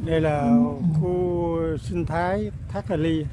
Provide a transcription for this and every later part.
Đây là khu sinh thái Thác Hà Ly.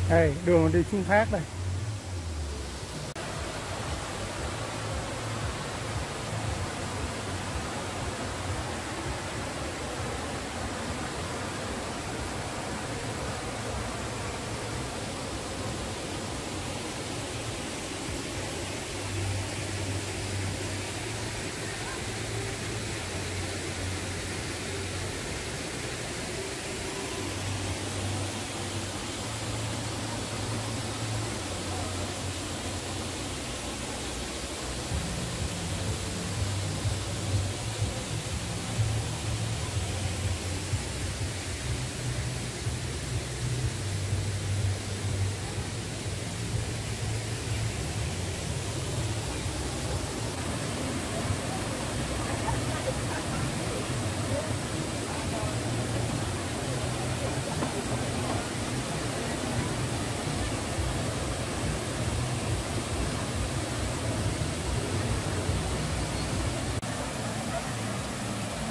Đây, đường đi xuống thác đây.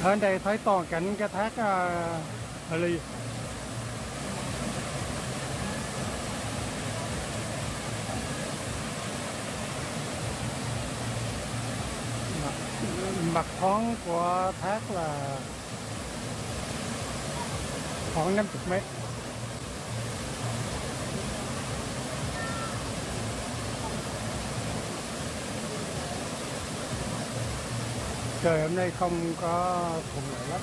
Ở đây thấy toàn cảnh cái thác Hà Ly. Mặt khoáng của thác là khoảng 50 mét. Trời hôm nay không có thuận lợi lắm.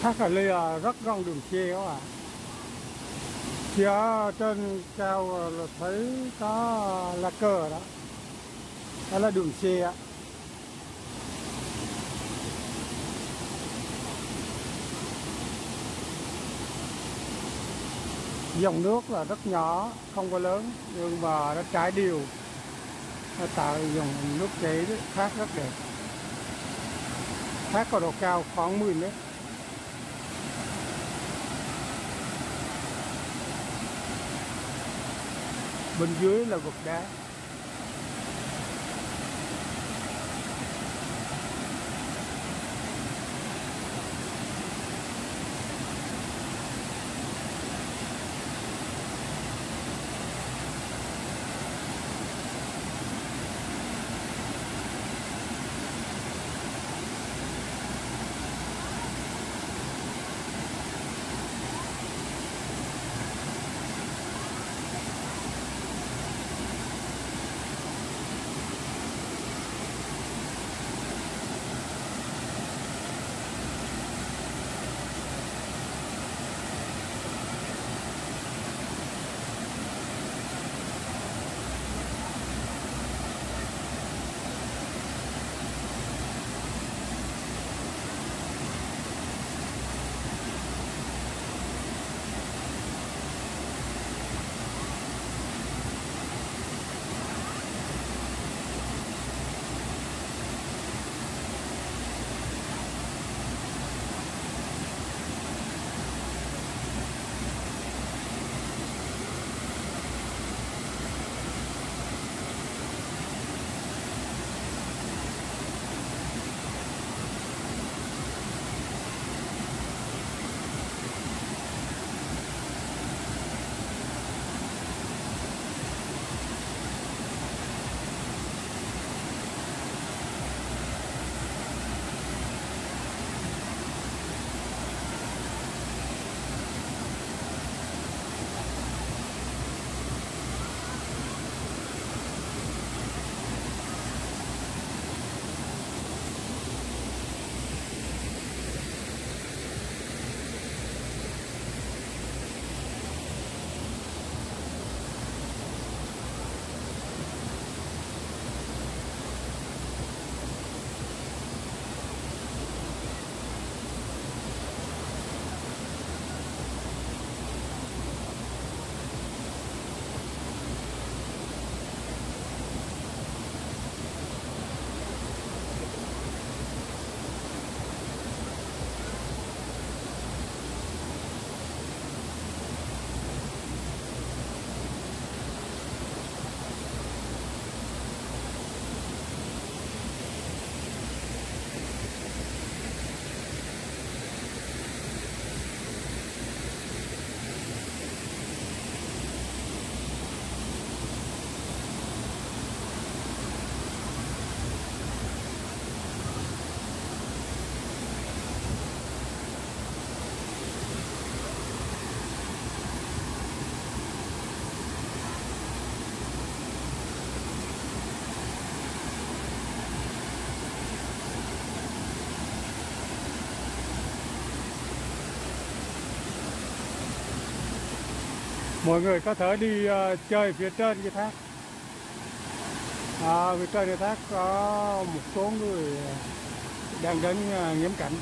thác ở đây rất gần đường xe các bạn. Phía trên cao là thấy có lá cờ đó, đó là đường xe. Dòng nước là rất nhỏ, không có lớn, nhưng mà nó trải đều, nó tạo dòng nước chảy thác rất đẹp. Thác có độ cao khoảng 10 mét. Bên dưới là vực đá. Mọi người có thể đi chơi phía trên cái thác. Phía trên cái thác có một số người đang đến ngắm cảnh.